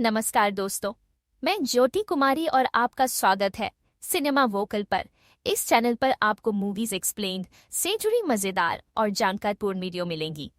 नमस्कार दोस्तों, मैं ज्योति कुमारी और आपका स्वागत है सिनेमा वोकल पर। इस चैनल पर आपको मूवीज एक्सप्लेन्ड से जुड़ी मजेदार और जानकारपूर्ण वीडियो मिलेंगी।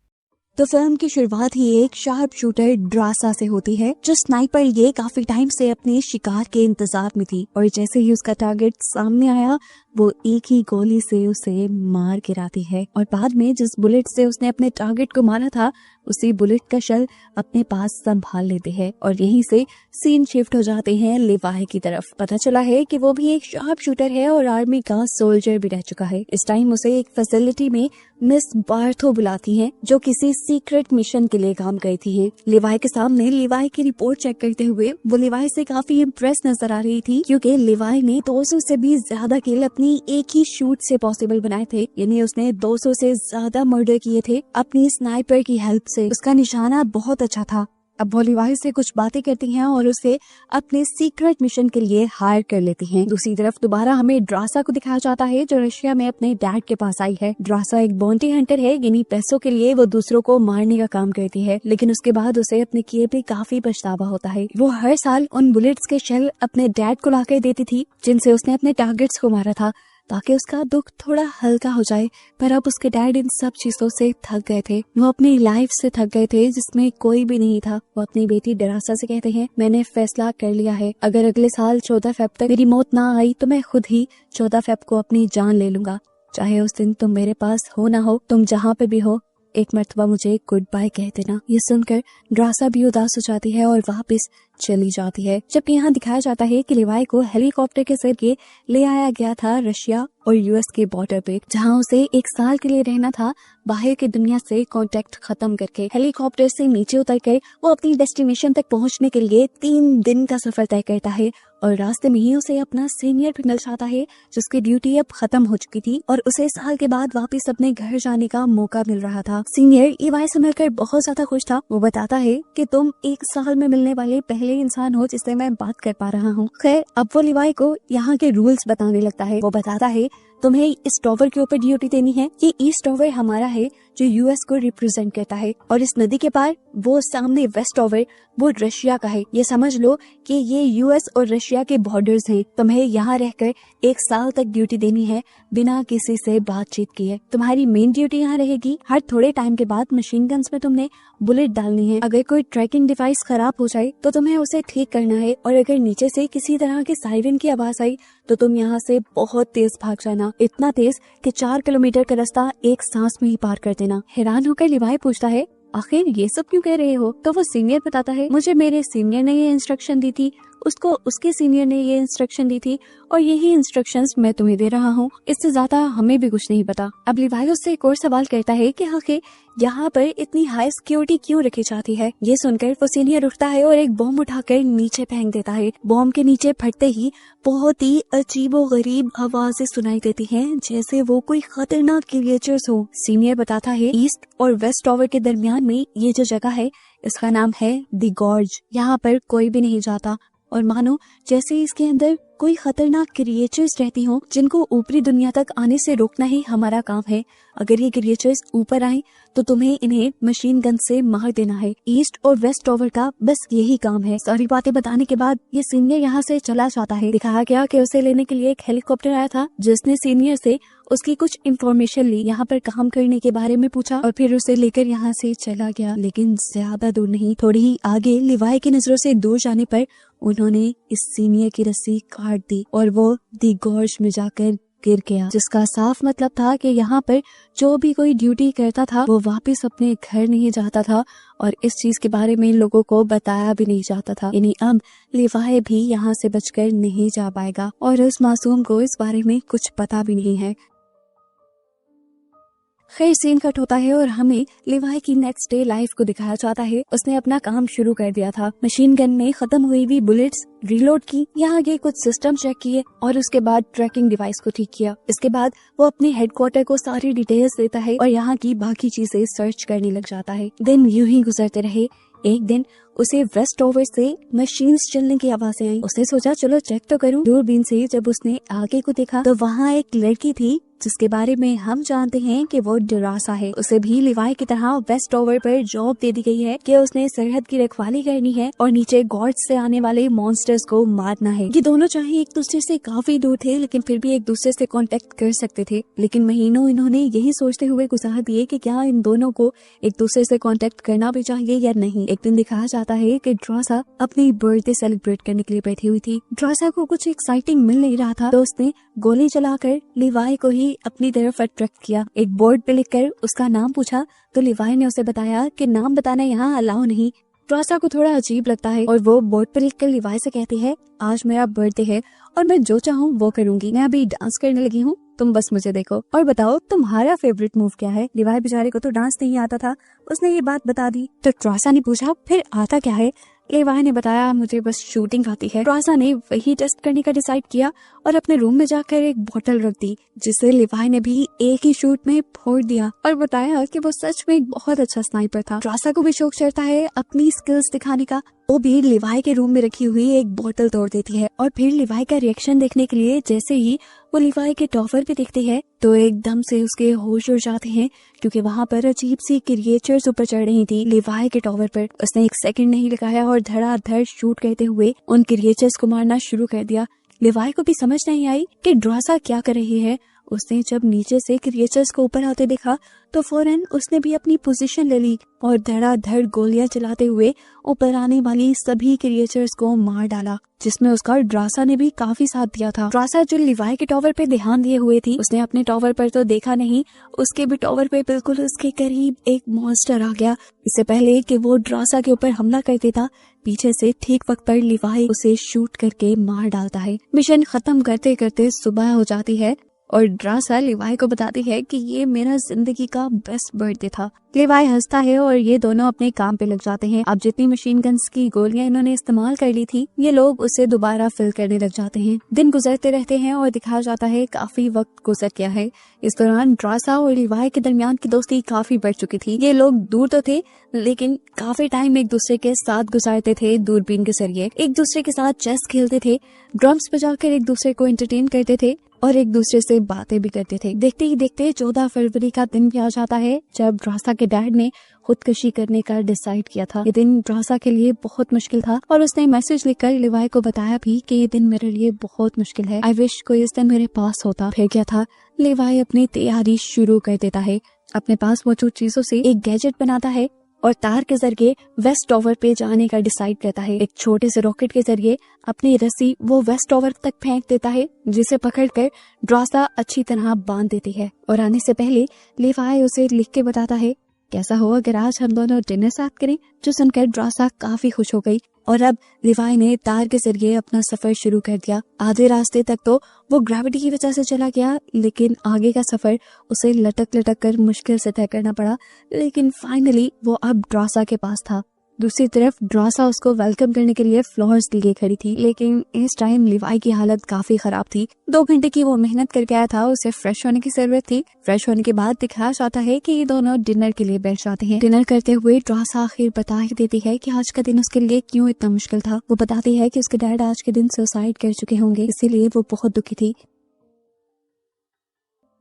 तो फिल्म की शुरुआत ही एक शार्प शूटर ड्रासा से होती है। जो स्नाइपर ये काफी टाइम से अपने शिकार के इंतजार में थी और जैसे ही उसका टारगेट सामने आया वो एक ही गोली से उसे मार गिराती है और बाद में जिस बुलेट से उसने अपने टारगेट को मारा था उसी बुलेट का शेल अपने पास संभाल लेते हैं और यहीं से सीन शिफ्ट हो जाते हैं लिवाई की तरफ। पता चला है कि वो भी एक शार्प शूटर है और आर्मी का सोल्जर भी रह चुका है। इस टाइम उसे एक फैसिलिटी में मिस बार्थो बुलाती हैं जो किसी सीक्रेट मिशन के लिए काम करती है। लिवाई के सामने लिवाई की रिपोर्ट चेक करते हुए वो लिवाई से काफी इम्प्रेस नजर आ रही थी क्योंकि लिवाई ने 200 से भी ज्यादा किल अपनी एक ही शूट से पॉसिबल बनाए थे, यानी उसने 200 से ज्यादा मर्डर किए थे अपनी स्नाइपर की हेल्प से। उसका निशाना बहुत अच्छा था। अब वो लिवाई से कुछ बातें करती हैं और उसे अपने सीक्रेट मिशन के लिए हायर कर लेती हैं। दूसरी तरफ दोबारा हमें ड्रासा को दिखाया जाता है जो रशिया में अपने डैड के पास आई है। ड्रासा एक बाउंटी हंटर है, यानी पैसों के लिए वो दूसरों को मारने का काम करती है, लेकिन उसके बाद उसे अपने किए पे काफी पछतावा होता है। वो हर साल उन बुलेट्स के शेल अपने डैड को लाकर देती थी जिनसे उसने अपने टारगेट्स को मारा था ताकि उसका दुख थोड़ा हल्का हो जाए। पर अब उसके डैड इन सब चीजों से थक गए थे, वो अपनी लाइफ से थक गए थे जिसमें कोई भी नहीं था। वो अपनी बेटी ड्रासा से कहते हैं, मैंने फैसला कर लिया है, अगर अगले साल 14 फेब तक मेरी मौत ना आई तो मैं खुद ही 14 फेब को अपनी जान ले लूंगा। चाहे उस दिन तुम मेरे पास हो ना हो, तुम जहाँ पे भी हो एक मर्तबा मुझे गुड बाय कह देना। ये सुनकर ड्रासा भी उदास हो जाती है और वापस चली जाती है। जबकि यहाँ दिखाया जाता है कि लिवाई को हेलीकॉप्टर के जरिए ले आया गया था रशिया और यूएस के बॉर्डर पे, जहाँ उसे एक साल के लिए रहना था बाहर की दुनिया से कांटेक्ट खत्म करके। हेलीकॉप्टर से नीचे उतरकर वो अपनी डेस्टिनेशन तक पहुँचने के लिए 3 दिन का सफर तय करता है और रास्ते में ही उसे अपना सीनियर भी मिल जाता है जिसकी ड्यूटी अब खत्म हो चुकी थी और उसे साल के बाद वापस अपने घर जाने का मौका मिल रहा था। सीनियर लिवाई से मिलकर बहुत ज्यादा खुश था। वो बताता है कि तुम 1 साल में मिलने वाले पहले इंसान हो जिससे मैं बात कर पा रहा हूँ। खैर अब वो लिवाई को यहाँ के रूल्स बताने लगता है। वो बताता है, तुम्हें इस टॉवर के ऊपर ड्यूटी देनी है। ये ईस्ट टॉवर हमारा है जो यूएस को रिप्रेजेंट करता है और इस नदी के पार वो सामने वेस्ट टॉवर वो रशिया का है। ये समझ लो कि ये यूएस और रशिया के बॉर्डर्स हैं। तुम्हें यहाँ रहकर 1 साल तक ड्यूटी देनी है बिना किसी से बातचीत किए। तुम्हारी मेन ड्यूटी यहाँ रहेगी, हर थोड़े टाइम के बाद मशीन गन्स में तुमने बुलेट डालनी है। अगर कोई ट्रैकिंग डिवाइस खराब हो जाए तो तुम्हें उसे ठीक करना है और अगर नीचे से किसी तरह के सायरन की आवाज आई तो तुम यहाँ से बहुत तेज भाग जाना, इतना तेज कि 4 किलोमीटर का रास्ता एक सांस में ही पार कर देना। हैरान होकर लिवाई पूछता है, आखिर ये सब क्यों कह रहे हो? तो वो सीनियर बताता है, मुझे मेरे सीनियर ने ये इंस्ट्रक्शन दी थी, उसको उसके सीनियर ने ये इंस्ट्रक्शन दी थी और यही इंस्ट्रक्शंस मैं तुम्हें दे रहा हूँ, इससे ज्यादा हमें भी कुछ नहीं पता। अब लिवाई उससे एक और सवाल करता है कि आखिर यहाँ पर इतनी हाई सिक्योरिटी क्यों रखी जाती है? ये सुनकर वो सीनियर उठता है और एक बॉम्ब उठाकर नीचे फेंक देता है। बॉम्ब के नीचे फटते ही बहुत ही अजीबो गरीब आवाजें सुनाई देती हैं जैसे वो कोई खतरनाक क्रिएचर्स हो। सीनियर बताता है, ईस्ट और वेस्ट टॉवर के दरमियान में ये जो जगह है इसका नाम है द गॉर्ज। यहाँ पर कोई भी नहीं जाता और मानो जैसे इसके अंदर कोई खतरनाक क्रिएचर्स रहती हों जिनको ऊपरी दुनिया तक आने से रोकना ही हमारा काम है। अगर ये क्रिएचर्स ऊपर आए तो तुम्हें इन्हें मशीन गन से मार देना है। ईस्ट और वेस्ट टॉवर का बस यही काम है। सारी बातें बताने के बाद ये सीनियर यहाँ से चला जाता है। दिखाया गया कि उसे लेने के लिए एक हेलीकॉप्टर आया था जिसने सीनियर से उसकी कुछ इंफॉर्मेशन ली, यहाँ पर काम करने के बारे में पूछा और फिर उसे लेकर यहाँ से चला गया। लेकिन ज्यादा दूर नहीं, थोड़ी ही आगे लिवाई की नजरों से दूर जाने पर उन्होंने इस सीनियर की रस्सी काट दी और वो दी गॉर्ज में जाकर गिर गया, जिसका साफ मतलब था कि यहाँ पर जो भी कोई ड्यूटी करता था वो वापस अपने घर नहीं जाता था और इस चीज के बारे में लोगों को बताया भी नहीं जाता था। यानी अब लिवाई भी यहाँ से बचकर नहीं जा पाएगा और उस मासूम को इस बारे में कुछ पता भी नहीं है। खैर सीन कट होता है और हमें लिवाई की नेक्स्ट डे लाइफ को दिखाया जाता है। उसने अपना काम शुरू कर दिया था। मशीन गन में खत्म हुई हुई बुलेट्स रीलोड की, यहाँ आगे कुछ सिस्टम चेक किए और उसके बाद ट्रैकिंग डिवाइस को ठीक किया। इसके बाद वो अपने हेडक्वार्टर को सारी डिटेल्स देता है और यहाँ की बाकी चीजें सर्च करने लग जाता है। दिन यूं ही गुजरते रहे। एक दिन उसे वेस्ट टॉवर से मशीन्स चलने की आवाजें आई। उसने सोचा चलो चेक तो करूं। दूरबीन से जब उसने आगे को देखा तो वहाँ एक लड़की थी जिसके बारे में हम जानते हैं कि वो ड्रासा है। उसे भी लिवाई की तरह वेस्ट टावर पर जॉब दे दी गई है कि उसने सरहद की रखवाली करनी है और नीचे गॉड्स से आने वाले मॉन्स्टर्स को मारना है। ये दोनों चाहे एक दूसरे से काफी दूर थे लेकिन फिर भी एक दूसरे से कांटेक्ट कर सकते थे, लेकिन महीनों इन्होंने यही सोचते हुए गुजार दिए कि क्या इन दोनों को एक दूसरे से कांटेक्ट करना भी चाहिए या नहीं। एक दिन दिखाया जाता है कि ड्रासा अपनी बर्थडे सेलिब्रेट करने के लिए बैठी हुई थी। ड्रासा को कुछ एक्साइटिंग मिल नहीं रहा था तो उसने गोली चलाकर लिवाई को ही अपनी तरफ अट्रैक्ट किया। एक बोर्ड पे लिखकर उसका नाम पूछा तो लिवाई ने उसे बताया कि नाम बताना यहाँ अलाउ नहीं। ड्रासा को थोड़ा अजीब लगता है और वो बोर्ड पर लिखकर लिवाई से कहती है, आज मेरा बर्थडे है और मैं जो चाहूँ वो करूंगी। मैं अभी डांस करने लगी हूँ, तुम बस मुझे देखो और बताओ तुम्हारा फेवरेट मूव क्या है। लिवाई बेचारे को तो डांस नहीं आता था, उसने ये बात बता दी तो ड्रासा ने पूछा फिर आता क्या है। लिवाई ने बताया मुझे बस शूटिंग आती है। ड्रासा ने वही टेस्ट करने का डिसाइड किया और अपने रूम में जाकर एक बोतल रख दी जिसे लिवाई ने भी एक ही शूट में फोड़ दिया और बताया कि वो सच में एक बहुत अच्छा स्नाइपर था। ड्रासा को भी शौक चढ़ता है अपनी स्किल्स दिखाने का। वो भी लिवाई के रूम में रखी हुई एक बोतल तोड़ देती है और फिर लिवाई का रिएक्शन देखने के लिए जैसे ही वो लिवाई के टॉवर पे देखती है तो एकदम से उसके होश उड़ जाते हैं क्योंकि वहाँ पर अजीब सी क्रिएचर्स ऊपर चढ़ रही थी लिवाई के टॉवर पर। उसने एक सेकंड नहीं लगाया और धड़ाधड़ शूट करते हुए उन क्रिएचर्स को मारना शुरू कर दिया। लिवाई को भी समझ नहीं आई कि ड्रासा क्या कर रही है। उसने जब नीचे से क्रिएचर्स को ऊपर आते देखा तो फौरन उसने भी अपनी पोजीशन ले ली और धड़ाधड़ गोलियां चलाते हुए ऊपर आने वाली सभी क्रिएचर्स को मार डाला, जिसमें उसका ड्रासा ने भी काफी साथ दिया था। ड्रासा जो लिवाई के टॉवर पे ध्यान दिए हुए थी, उसने अपने टॉवर पर तो देखा नहीं, उसके भी टॉवर पे बिल्कुल उसके करीब एक मॉन्स्टर आ गया। इससे पहले कि वो ड्रासा के ऊपर हमला कर देता, पीछे से ठीक वक्त पर लिवाई उसे शूट करके मार डालता है। मिशन खत्म करते करते सुबह हो जाती है और ड्रासा लिवाई को बताती है कि ये मेरा जिंदगी का बेस्ट बर्थडे था। लिवाई हंसता है और ये दोनों अपने काम पे लग जाते हैं। अब जितनी मशीन गन्स की गोलियां इन्होंने इस्तेमाल कर ली थी, ये लोग उसे दोबारा फिल करने लग जाते हैं। दिन गुजरते रहते हैं और दिखाया जाता है काफी वक्त गुजर गया है। इस दौरान ड्रासा और लिवाई के दरमियान की दोस्ती काफी बढ़ चुकी थी। ये लोग दूर तो थे लेकिन काफी टाइम एक दूसरे के साथ गुजारते थे। दूरबीन के जरिए एक दूसरे के साथ चेस खेलते थे, ड्रम्स बजाकर एक दूसरे को एंटरटेन करते थे और एक दूसरे से बातें भी करते थे। देखते ही देखते 14 फरवरी का दिन भी आ जाता है जब ड्रासा के डैड ने खुदकुशी करने का डिसाइड किया था। ये दिन ड्रासा के लिए बहुत मुश्किल था और उसने मैसेज लिखकर लिवाई को बताया भी कि ये दिन मेरे लिए बहुत मुश्किल है, आई विश कोई इस दिन मेरे पास होता। फिर क्या था, लिवाई अपनी तैयारी शुरू कर देता है। अपने पास मौजूद चीजों से एक गैजेट बनाता है और तार के जरिए वेस्ट टावर पे जाने का डिसाइड करता है। एक छोटे से रॉकेट के जरिए अपनी रस्सी वो वेस्ट टावर तक फेंक देता है, जिसे पकड़कर ड्रासा अच्छी तरह बांध देती है और आने से पहले लिवाई उसे लिख के बताता है, कैसा हो अगर आज हम दोनों डिनर साथ करें। जो सुनकर ड्रासा काफी खुश हो गई और अब लिवाई ने तार के जरिए अपना सफर शुरू कर दिया। आधे रास्ते तक तो वो ग्रेविटी की वजह से चला गया, लेकिन आगे का सफर उसे लटक लटक कर मुश्किल से तय करना पड़ा। लेकिन फाइनली वो अब ड्रासा के पास था। दूसरी तरफ ड्रासा उसको वेलकम करने के लिए फ्लावर्स लिए खड़ी थी, लेकिन इस टाइम लिवाई की हालत काफी खराब थी। 2 घंटे की वो मेहनत करके आया था, उसे फ्रेश होने की जरूरत थी। फ्रेश होने के बाद दिखाया जाता है कि ये दोनों डिनर के लिए बैठ जाते हैं। डिनर करते हुए ड्रासा आखिर बता ही देती है कि आज का दिन उसके लिए क्यों इतना मुश्किल था। वो बताती है कि उसके डैड आज के दिन सुसाइड कर चुके होंगे, इसीलिए वो बहुत दुखी थी।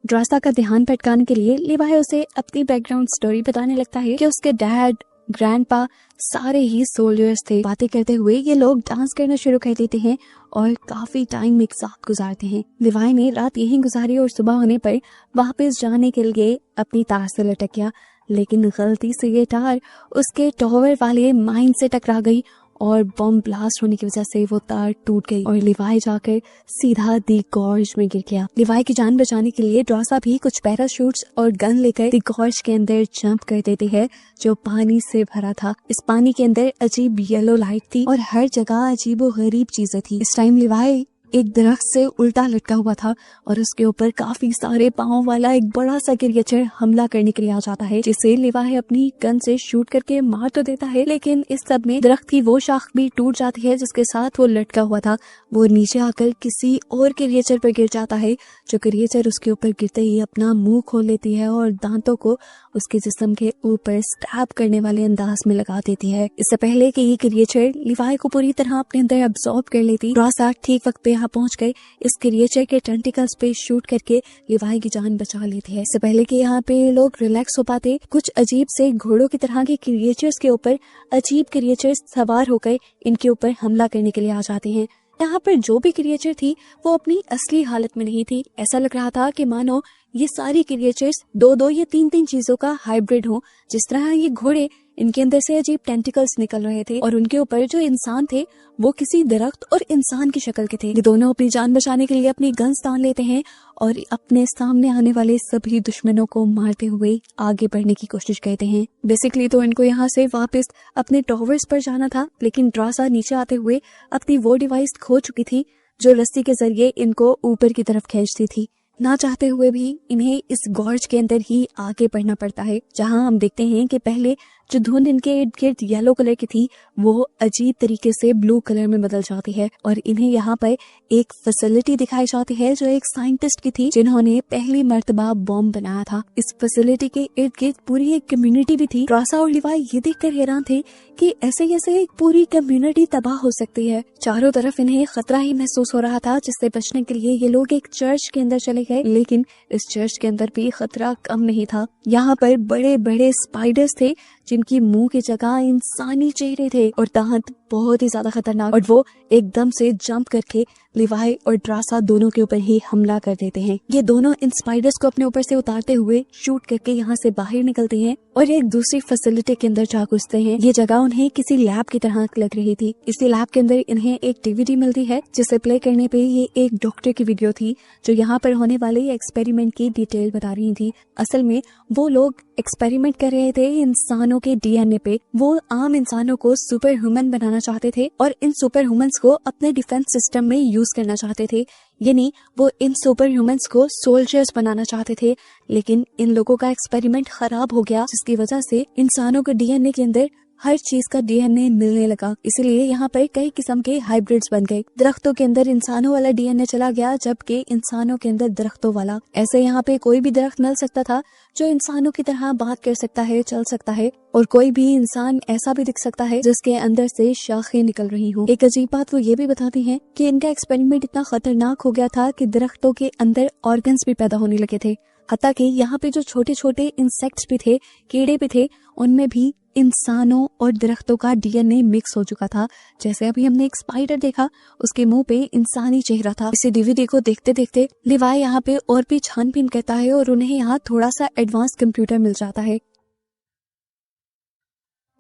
ड्रासा का ध्यान भटकाने के लिए लिवाई उसे अपनी बैकग्राउंड स्टोरी बताने लगता है कि उसके डैड, ग्रैंडपा सारे ही सोल्जर्स थे। बातें करते हुए ये लोग डांस करना शुरू कर देते हैं और काफी टाइम एक साथ गुजारते हैं। लिवाई ने रात यहीं गुजारी और सुबह होने पर वापस जाने के लिए अपनी तार से लटक गया, लेकिन गलती से ये तार उसके टॉवर वाले माइन से टकरा गई और बम ब्लास्ट होने की वजह से वो तार टूट गई और लिवाई जाकर सीधा दी गॉर्ज में गिर गया। लिवाई की जान बचाने के लिए ड्रासा भी कुछ पैराशूट्स और गन लेकर दी गॉर्ज के अंदर जंप कर देते हैं, जो पानी से भरा था। इस पानी के अंदर अजीब येलो लाइट थी और हर जगह अजीबो गरीब चीजें थी। इस टाइम लिवाई एक दरख्त से उल्टा लटका हुआ था और उसके ऊपर काफी सारे पांव वाला एक बड़ा सा क्रिएचर हमला करने के लिए आ जाता है, जिसे लिवाई अपनी गन से शूट करके मार तो देता है, लेकिन इस सब में दरख्त की वो शाख भी टूट जाती है जिसके साथ वो लटका हुआ था। वो नीचे आकर किसी और क्रिएचर पर गिर जाता है, जो क्रिएचर उसके ऊपर गिरते ही अपना मुंह खोल लेती है और दांतों को उसके जिस्म के ऊपर स्टैब करने वाले अंदाज में लगा देती है। इससे पहले कि ये क्रिएचर लिवाई को पूरी तरह अपने अंदर अब्सॉर्ब कर लेती, ड्रासा ठीक वक्त पे यहाँ पहुंच गए इस क्रिएचर के टेंटिकल्स पे शूट करके लिवाई की जान बचा लेते हैं। इससे पहले कि यहाँ पे लोग रिलैक्स हो पाते, कुछ अजीब से घोड़ों की तरह के क्रिएचर्स के ऊपर अजीब क्रिएचर्स सवार होकर इनके ऊपर हमला करने के लिए आ जाते हैं। यहाँ पर जो भी क्रिएचर थी वो अपनी असली हालत में नहीं थी। ऐसा लग रहा था कि मानो ये सारी क्रिएचर्स दो या तीन तीन चीजों का हाइब्रिड हो। जिस तरह ये घोड़े, इनके अंदर से अजीब टेंटिकल्स निकल रहे थे और उनके ऊपर जो इंसान थे वो किसी दरख्त और इंसान की शक्ल के थे। ये दोनों अपनी जान बचाने के लिए अपनी गन्स तान लेते हैं और अपने सामने आने वाले सभी दुश्मनों को मारते हुए आगे बढ़ने की कोशिश करते हैं। बेसिकली तो इनको यहाँ से वापस अपने टॉवर्स पर जाना था, लेकिन ड्रासा नीचे आते हुए अपनी वो डिवाइस खो चुकी थी जो रस्सी के जरिए इनको ऊपर की तरफ खींचती थी। ना चाहते हुए भी इन्हें इस गॉर्ज के अंदर ही आगे बढ़ना पड़ता है, जहां हम देखते हैं कि पहले जो धुंध इनके इर्द गिर्द येलो कलर की थी वो अजीब तरीके से ब्लू कलर में बदल जाती है और इन्हें यहाँ पर एक फैसिलिटी दिखाई जाती है जो एक साइंटिस्ट की थी जिन्होंने पहली मर्तबा बॉम्ब बनाया था। इस फैसिलिटी के इर्द गिर्द पूरी एक कम्युनिटी भी थी। ड्रासा और लिवाई ये देखकर हैरान थे कि ऐसे एक पूरी कम्युनिटी तबाह हो सकती है। चारों तरफ इन्हें खतरा ही महसूस हो रहा था, जिससे बचने के लिए ये लोग एक चर्च के अंदर चले गए, लेकिन इस चर्च के अंदर भी खतरा कम नहीं था। यहाँ पर बड़े बड़े स्पाइडर्स थे जिनकी मुंह की जगह इंसानी चेहरे थे और दांत बहुत ही ज्यादा खतरनाक, और वो एकदम से जंप करके लिवाई और ड्रासा दोनों के ऊपर ही हमला कर देते हैं। ये दोनों इन स्पाइडर्स को अपने ऊपर से उतारते हुए शूट करके यहाँ से बाहर निकलते हैं और एक दूसरी फैसिलिटी के अंदर जा घुसते हैं। ये जगह उन्हें किसी लैब की तरह लग रही थी। इसी लैब के अंदर इन्हें एक डीवीडी मिलती है जिसे प्ले करने पे ये एक डॉक्टर की वीडियो थी जो यहाँ पर होने वाले एक्सपेरिमेंट की डिटेल बता रही थी। असल में वो लोग एक्सपेरिमेंट कर रहे थे इंसानों के डीएनए पे। वो आम इंसानों को सुपर ह्यूमन बनाना चाहते थे और इन सुपर ह्यूमंस को अपने डिफेंस सिस्टम में यूज करना चाहते थे, यानी वो इन सुपर ह्यूमंस को सोल्जर्स बनाना चाहते थे। लेकिन इन लोगों का एक्सपेरिमेंट खराब हो गया, जिसकी वजह से इंसानों के डीएनए के अंदर हर चीज का डीएनए मिलने लगा। इसलिए यहाँ पर कई किस्म के हाइब्रिड्स बन गए। दरख्तों के अंदर इंसानों वाला डीएनए चला गया, जबकि इंसानों के अंदर दरख्तों वाला। ऐसे यहाँ पे कोई भी दरख्त मिल सकता था जो इंसानों की तरह बात कर सकता है, चल सकता है, और कोई भी इंसान ऐसा भी दिख सकता है जिसके अंदर से शाखें निकल रही हो। एक अजीब बात वो ये भी बताती है कि इनका एक्सपेरिमेंट इतना खतरनाक हो गया था कि दरख्तों के अंदर ऑर्गन्स भी पैदा होने लगे थे। हत्ता कि यहाँ पे जो छोटे छोटे इंसेक्ट्स भी थे, कीड़े भी थे, उनमें भी इंसानों और दरख्तों का डीएनए मिक्स हो चुका था। जैसे अभी हमने एक स्पाइडर देखा, उसके मुंह पे इंसानी चेहरा था। इसे डीवीडी को देखते देखते लिवाई यहाँ पे और भी छानबीन करता है और उन्हें यहाँ थोड़ा सा एडवांस कंप्यूटर मिल जाता है।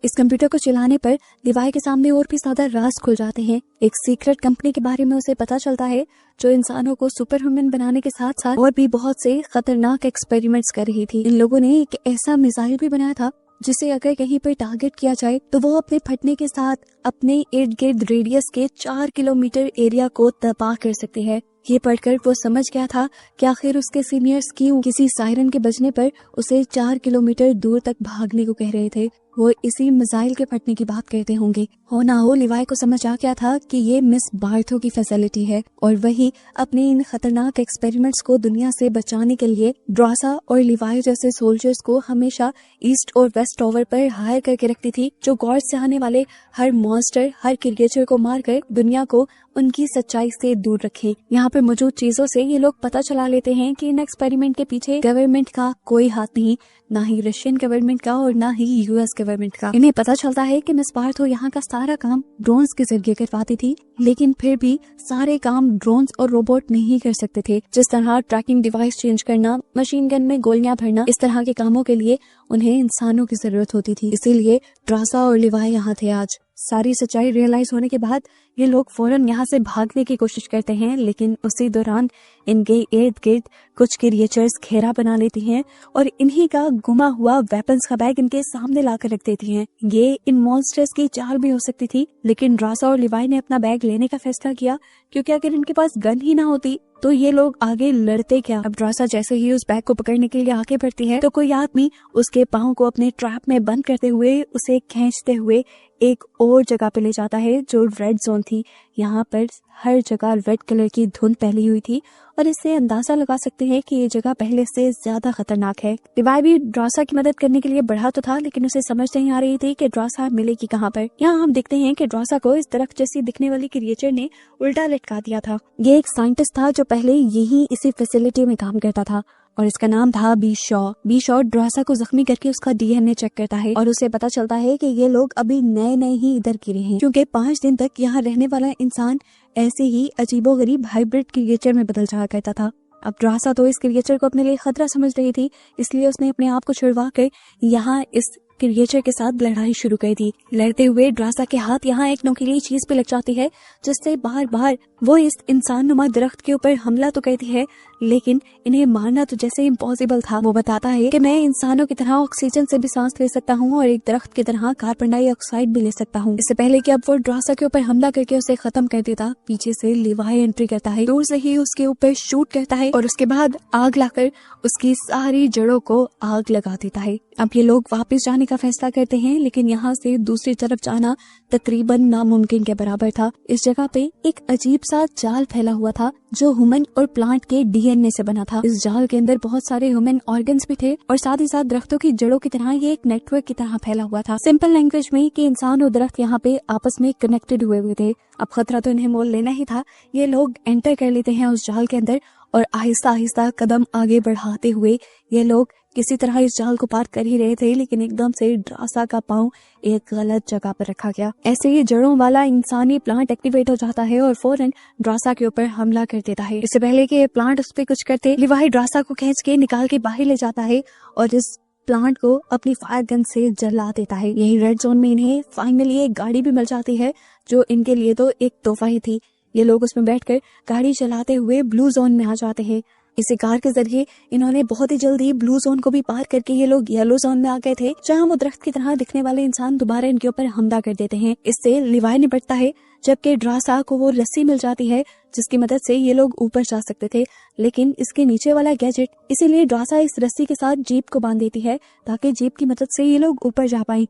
इस कंप्यूटर को चलाने पर लिवाई के सामने और भी ज्यादा राज खुल जाते हैं। एक सीक्रेट कंपनी के बारे में उसे पता चलता है जो इंसानों को सुपर ह्यूमन बनाने के साथ साथ और भी बहुत से खतरनाक एक्सपेरिमेंट्स कर रही थी। इन लोगों ने एक ऐसा मिसाइल भी बनाया था जिसे अगर कहीं पर टारगेट किया जाए तो वो अपने फटने के साथ अपने इर्द गिर्द रेडियस के 4 किलोमीटर एरिया को तबाह कर सकती है। ये पढ़कर वो समझ गया था कि आखिर उसके सीनियर्स क्यों किसी सायरन के बजने पर उसे 4 किलोमीटर दूर तक भागने को कह रहे थे। वो इसी मिसाइल के फटने की बात करते होंगे। हो ना हो, लिवाई को समझ आ गया था कि ये मिस बार्थो की फैसिलिटी है और वही अपने इन खतरनाक एक्सपेरिमेंट्स को दुनिया से बचाने के लिए ड्रासा और लिवाई जैसे सोल्जर्स को हमेशा ईस्ट और वेस्ट टॉवर पर हायर करके रखती थी, जो गॉड से आने वाले हर मॉन्स्टर, हर क्रिएचर को मारकर दुनिया को उनकी सच्चाई से दूर रखें। यहाँ पे मौजूद चीजों से ये लोग पता चला लेते हैं कि इन एक्सपेरिमेंट के पीछे गवर्नमेंट का कोई हाथ नहीं, ना ही रशियन गवर्नमेंट का और ना ही यूएस गवर्नमेंट का। इन्हें पता चलता है कि मिस बार्थो यहाँ का सारा काम ड्रोन्स के जरिए करवाती थी, लेकिन फिर भी सारे काम ड्रोन्स और रोबोट नहीं कर सकते थे। जिस तरह ट्रैकिंग डिवाइस चेंज करना, मशीन गन में गोलियां भरना, इस तरह के कामों के लिए उन्हें इंसानों की जरूरत होती थी। इसीलिए ड्रासा और लिवाई यहाँ थे आज। सारी सच्चाई रियलाइज होने के बाद ये लोग फौरन यहाँ से भागने की कोशिश करते हैं, लेकिन उसी दौरान इनके इर्द गिर्द कुछ क्रिएचर्स घेरा बना लेती हैं और इन्हीं का गुमा हुआ वेपन्स का बैग इनके सामने लाकर रख देती हैं। ये इन मॉन्स्टर्स की चाल भी हो सकती थी, लेकिन ड्रासा और लिवाई ने अपना बैग लेने का फैसला किया, क्योंकि अगर इनके पास गन ही ना होती तो ये लोग आगे लड़ते क्या। अब ड्रासा जैसे ही उस बैग को पकड़ने के लिए आगे बढ़ती है तो कोई आदमी उसके पाँव को अपने ट्रैप में बंद करते हुए उसे खींचते हुए एक और जगह पे ले जाता है जो रेड जोन थी। यहाँ पर हर जगह रेड कलर की धुंध फैली हुई थी और इससे अंदाजा लगा सकते हैं कि ये जगह पहले से ज्यादा खतरनाक है। लिवाई भी ड्रासा की मदद करने के लिए बढ़ा तो था, लेकिन उसे समझ नहीं आ रही थी कि ड्रासा मिलेगी कहाँ पर। यहाँ हम देखते हैं कि ड्रासा को इस दरख्त जैसी दिखने वाली क्रिएचर ने उल्टा लटका दिया था। ये एक साइंटिस्ट था जो पहले यही इसी फैसिलिटी में काम करता था और इसका नाम था बी शॉ ड्रासा को जख्मी करके उसका डीएनए चेक करता है और उसे पता चलता है कि ये लोग अभी नए नए ही इधर गिरे हैं, क्योंकि 5 दिन तक यहाँ रहने वाला इंसान ऐसे ही अजीबोगरीब हाइब्रिड क्रिएचर में बदल जाया करता था। अब ड्रासा तो इस क्रिएचर को अपने लिए खतरा समझ रही थी, इसलिए उसने अपने आप को छुड़वा कर यहाँ इस क्रिएचर के साथ लड़ाई शुरू कर दी। लड़ते हुए ड्रासा के हाथ यहाँ एक नुकीली चीज पे लग जाती है, जिससे बार बार वो इस इंसान नुमा दरख्त के ऊपर हमला तो करती है, लेकिन इन्हें मारना तो जैसे इम्पॉसिबल था। वो बताता है कि मैं इंसानों की तरह ऑक्सीजन से भी सांस ले सकता हूँ और एक दरख्त की तरह कार्बन डाइऑक्साइड भी ले सकता हूँ। इससे पहले कि अब वो ड्रासा के ऊपर हमला करके उसे खत्म कर देता, पीछे से लिवाई एंट्री करता है, दूर से ही उसके ऊपर शूट करता है और उसके बाद आग लाकर उसकी सारी जड़ों को आग लगा देता है। अब ये लोग वापस जाने का फैसला करते हैं, लेकिन यहाँ से दूसरी तरफ जाना तकरीबन नामुमकिन के बराबर था। इस जगह पे एक अजीब सा जाल फैला हुआ था जो ह्यूमन और प्लांट के डीएनए से बना था। इस जाल के अंदर बहुत सारे ह्यूमन ऑर्गन्स भी थे और साथ ही साथ दरख्तों की जड़ों की तरह ये एक नेटवर्क की तरह फैला हुआ था। सिंपल लैंग्वेज में कि इंसान और दरख्त यहाँ पे आपस में कनेक्टेड हुए थे। अब खतरा तो इन्हें मोल लेना ही था। ये लोग एंटर कर लेते हैं उस जाल के अंदर और आहिस्ता आहिस्ता कदम आगे बढ़ाते हुए ये लोग किसी तरह इस जाल को पार कर ही रहे थे, लेकिन एकदम से ड्रासा का पांव एक गलत जगह पर रखा गया। ऐसे ही जड़ों वाला इंसानी प्लांट एक्टिवेट हो जाता है और फौरन ड्रासा के ऊपर हमला कर देता है। इससे पहले कि ये प्लांट उस पर कुछ करते, लिवाई ड्रासा को खींच के निकाल के बाहर ले जाता है और इस प्लांट को अपनी फायर गन से जला देता है। यही रेड जोन में इन्हें फाइनली एक गाड़ी भी मिल जाती है, जो इनके लिए तो एक तोहफा ही थी। ये लोग उसमें बैठकर गाड़ी चलाते हुए ब्लू जोन में आ जाते हैं। इसी कार के जरिए इन्होंने बहुत ही जल्दी ब्लू जोन को भी पार करके ये लोग येलो जोन में आ गए थे, जहां वो दरख्त की तरह दिखने वाले इंसान दोबारा इनके ऊपर हमला कर देते हैं। इससे लिवाई निपटता है, जबकि ड्रासा को वो रस्सी मिल जाती है जिसकी मदद से ये लोग ऊपर जा सकते थे, लेकिन इसके नीचे वाला गैजेट, इसीलिए ड्रासा इस रस्सी के साथ जीप को बांध देती है ताकि जीप की मदद से ये लोग ऊपर जा पाए।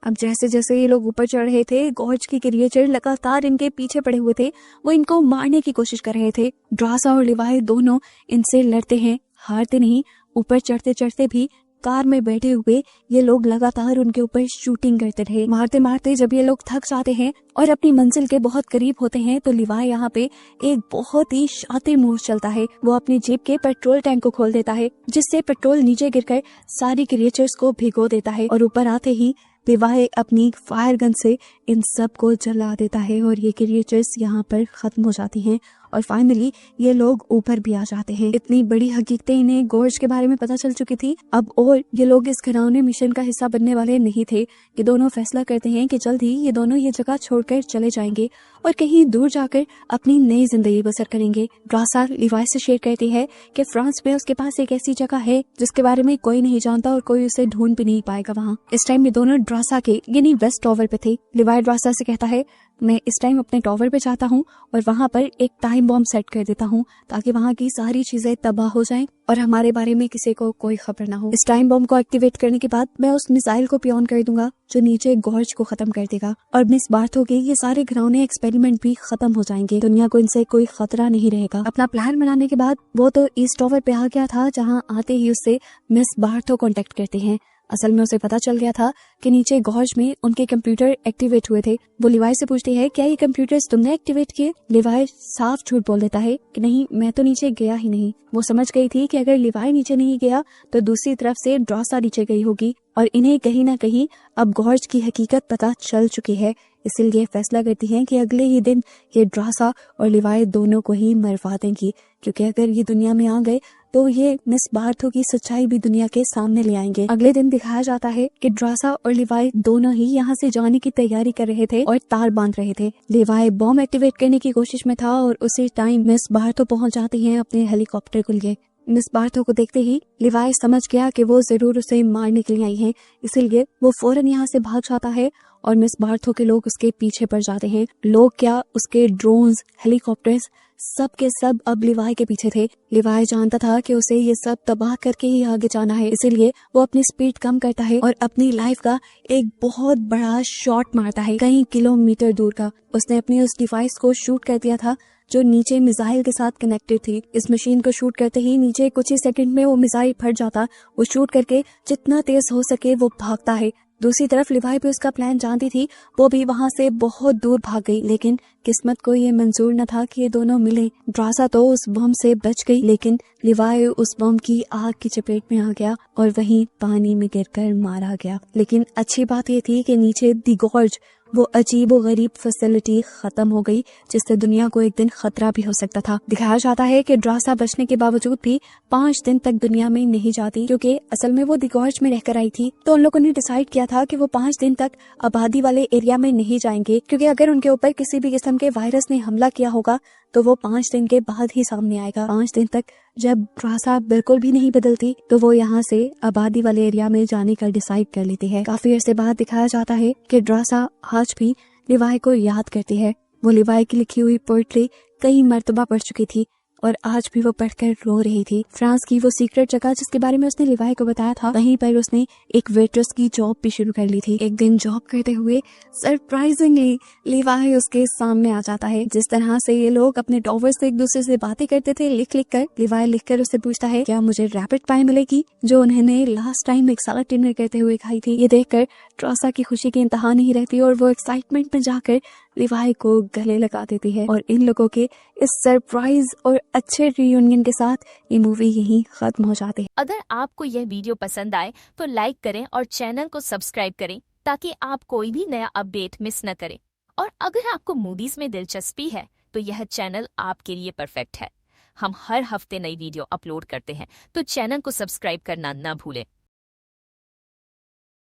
अब जैसे जैसे ये लोग ऊपर चढ़ रहे थे, गॉर्ज की क्रिएचर लगातार इनके पीछे पड़े हुए थे। वो इनको मारने की कोशिश कर रहे थे। ड्रासा और लिवाई दोनों इनसे लड़ते हैं, हारते नहीं। ऊपर चढ़ते चढ़ते भी कार में बैठे हुए ये लोग लगातार उनके ऊपर शूटिंग करते रहे। मारते मारते जब ये लोग थक जाते हैं और अपनी मंजिल के बहुत करीब होते हैं, तो लिवाई यहाँ पे एक बहुत ही शातिर मूव चलता है। वो अपनी जीप के पेट्रोल टैंक को खोल देता है, जिससे पेट्रोल नीचे गिरकर सारी क्रिएचर्स को भिगो देता है और ऊपर आते ही लिवाई अपनी फायर गन से इन सब को जला देता है और ये क्रिएचर्स यहाँ पर खत्म हो जाती हैं और फाइनली ये लोग ऊपर भी आ जाते हैं। इतनी बड़ी हकीकतें इन्हें गॉर्ज के बारे में पता चल चुकी थी अब, और ये लोग इस घिनौने मिशन का हिस्सा बनने वाले नहीं थे। ये दोनों फैसला करते हैं कि जल्द ही ये दोनों ये जगह छोड़कर चले जाएंगे और कहीं दूर जाकर अपनी नई जिंदगी बसर करेंगे। ड्रासा लिवाई से शेयर करती है कि फ्रांस में उसके पास एक ऐसी जगह है जिसके बारे में कोई नहीं जानता और कोई उसे ढूंढ भी नहीं पाएगा वहाँ। इस टाइम ये दोनों ड्रासा के यानी वेस्ट टॉवर पे थे। लिवाई ड्रासा से कहता है, मैं इस टाइम अपने टॉवर पे जाता हूँ और वहाँ पर एक टाइम बॉम्ब सेट कर देता हूँ ताकि वहाँ की सारी चीजें तबाह हो जाएं और हमारे बारे में किसी को कोई खबर ना हो। इस टाइम बॉम्ब को एक्टिवेट करने के बाद मैं उस मिसाइल को पियोन कर दूंगा जो नीचे गॉर्ज को खत्म कर देगा और मिस बार्थो के ये सारे घिनौने एक्सपेरिमेंट भी खत्म हो जाएंगे। दुनिया को इनसे कोई खतरा नहीं रहेगा। अपना प्लान बनाने के बाद वो तो ईस्ट टॉवर पे आ गया था, जहाँ आते ही उससे मिस बार्थो कॉन्टेक्ट करते हैं। असल में उसे पता चल गया था कि नीचे गॉर्ज में उनके कंप्यूटर एक्टिवेट हुए थे। वो लिवाई से पूछती है, क्या ये कंप्यूटर्स तुमने एक्टिवेट किए? लिवाई साफ झूठ बोल देता है कि नहीं, मैं तो नीचे गया ही नहीं। वो समझ गई थी कि अगर लिवाई नीचे नहीं गया तो दूसरी तरफ से ड्रासा नीचे गई होगी और इन्हें कहीं ना कहीं अब गॉर्ज की हकीकत पता चल चुकी है। इसीलिए फैसला करती हैं कि अगले ही दिन ये ड्रासा और लिवाई दोनों को ही मरवा देंगी, क्योंकि अगर ये दुनिया में आ गए तो ये मिस बार्थो की सच्चाई भी दुनिया के सामने ले आएंगे। अगले दिन दिखाया जाता है कि ड्रासा और लिवाई दोनों ही यहाँ से जाने की तैयारी कर रहे थे और तार बांध रहे थे। लिवाई बॉम्ब एक्टिवेट करने की कोशिश में था और उसी टाइम मिस बार्थो पहुंच जाती हैं अपने हेलीकॉप्टर को लिए। मिस बार्थो को देखते ही लिवाई समझ गया कि वो जरूर उसे मारने के लिए आई है, इसीलिए वो फौरन यहाँ से भाग जाता है और मिस बार्थो के लोग उसके पीछे पड़ जाते हैं। लोग क्या, उसके ड्रोन्स, हेलीकॉप्टर्स, सब के सब अब लिवाई के पीछे थे। लिवाई जानता था कि उसे ये सब तबाह करके ही आगे जाना है, इसीलिए वो अपनी स्पीड कम करता है और अपनी लाइफ का एक बहुत बड़ा शॉट मारता है, कई किलोमीटर दूर का। उसने अपनी उस डिवाइस को शूट कर दिया था जो नीचे मिसाइल के साथ कनेक्टेड थी। इस मशीन को शूट करते ही नीचे कुछ ही सेकंड में वो मिसाइल फट जाता। वो शूट करके जितना तेज हो सके वो भागता है। दूसरी तरफ लिवाई भी उसका प्लान जानती थी, वो भी वहां से बहुत दूर भाग गई, लेकिन किस्मत को ये मंजूर न था कि ये दोनों मिले। ड्रासा तो उस बम से बच गई, लेकिन लिवाई उस बम की आग की चपेट में आ गया और वहीं पानी में गिरकर मारा गया। लेकिन अच्छी बात ये थी कि नीचे दी गॉर्ज, वो अजीब व गरीब फैसिलिटी खत्म हो गई जिससे दुनिया को एक दिन खतरा भी हो सकता था। दिखाया जाता है कि ड्रासा बचने के बावजूद भी 5 दिन तक दुनिया में नहीं जाती, क्योंकि असल में वो दी गॉर्ज में रहकर आई थी। तो उन लोगों ने डिसाइड किया था कि वो 5 दिन तक आबादी वाले एरिया में नहीं जाएंगे, क्योंकि अगर उनके ऊपर किसी भी किस्म के वायरस ने हमला किया होगा तो वो 5 दिन के बाद ही सामने आएगा। 5 दिन तक जब ड्रासा बिल्कुल भी नहीं बदलती तो वो यहाँ से आबादी वाले एरिया में जाने का डिसाइड कर लेती है। काफी अरसे बाद दिखाया जाता है कि ड्रासा आज भी लिवाई को याद करती है। वो लिवाई की लिखी हुई पोएट्री कई मर्तबा पढ़ चुकी थी और आज भी वो पढ़कर रो रही थी। फ्रांस की वो सीक्रेट जगह जिसके बारे में उसने लिवाई को बताया था, वहीं पर उसने एक वेट्रेस की जॉब भी शुरू कर ली थी। एक दिन जॉब करते हुए सरप्राइजिंगली लिवाई उसके सामने आ जाता है। जिस तरह से ये लोग अपने टॉवर्स से एक दूसरे से बातें करते थे लिख लिख कर, लिवाई लिख कर उससे पूछता है क्या मुझे रैपिड पाई मिलेगी जो उन्होंने लास्ट टाइम एक साला डिनर करते हुए खाई थी। ये देखकर ट्रासा की खुशी की इंतहा नहीं रहती और वो एक्साइटमेंट में जाकर लिवाई को गले लगा देती है। और इन लोगों के इस सरप्राइज और अच्छे रियूनियन के साथ ये मूवी यहीं खत्म हो जाती है। अगर आपको यह वीडियो पसंद आए तो लाइक करें और चैनल को सब्सक्राइब करें ताकि आप कोई भी नया अपडेट मिस न करें। और अगर आपको मूवीज में दिलचस्पी है तो यह चैनल आपके लिए परफेक्ट है। हम हर हफ्ते नई वीडियो अपलोड करते हैं, तो चैनल को सब्सक्राइब करना न भूलें।